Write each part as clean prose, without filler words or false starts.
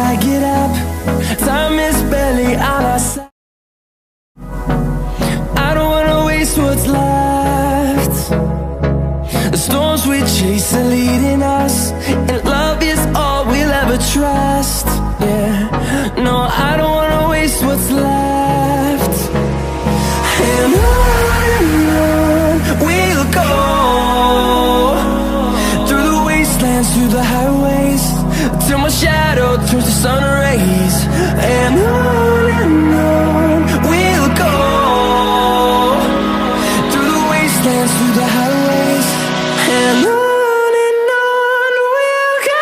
I get up, time is barely on our side. I don't wanna waste what's left. The storms we chase are leading us, and love is all we'll ever trust. Yeah, no, I don't wanna waste what's left. And on we'll go, through the wastelands, through the highways, till my shadow turns to sun rays. And on we'll go, through the wastelands, through the highways, and on we'll go.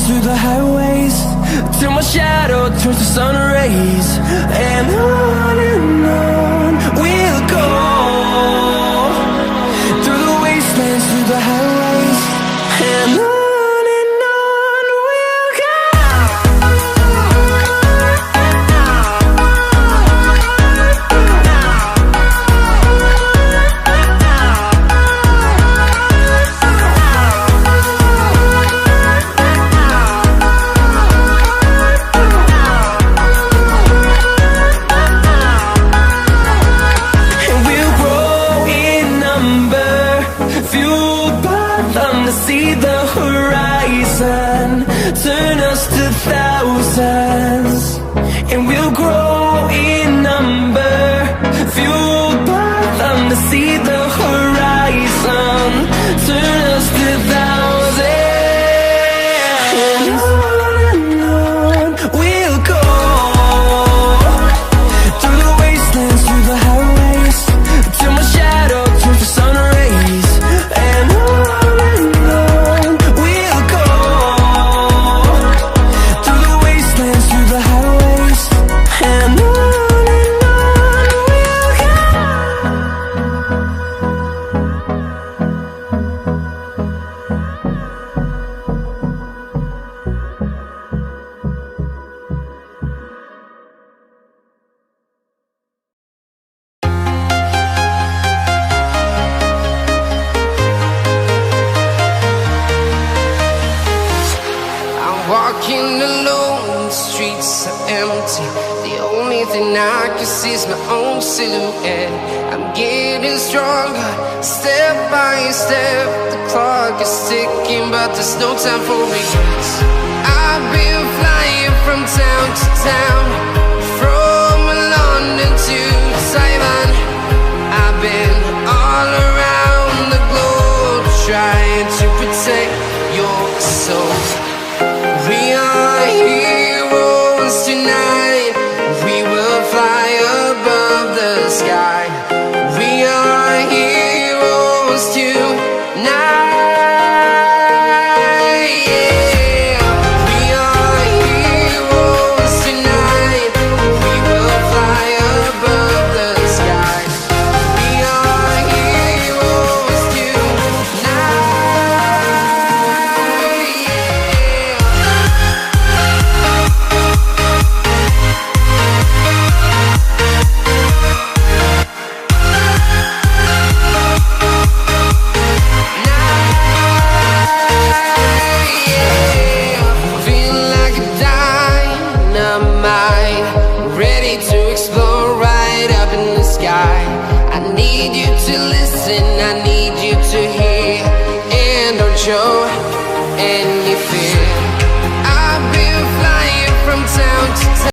Through the highways, till my shadow turns to sun rays. And on we'll go, through the wastelands, through the highways, and on we'll go. See the horizon turn us to thousands, and we'll grow in number, fueled by them. To see the horizon turn us to thousands, and on we'll go, through the wastelands, through the highways, till my shadow turns to sun rays. And walking alone, the streets are empty. The only thing I can see is my own silhouette. I'm getting stronger, step by step. The clock is ticking, but there's no time for regrets. I've been flying from town to town, from London to Taiwan. I've been all around the globe, trying to protect your soul. We are heroes tonight. We will fly above the sky. We are heroes tonight. Yeah. We are heroes tonight. We will fly above the sky. We are heroes tonight. I need you to listen, I need you to hear, and don't show. And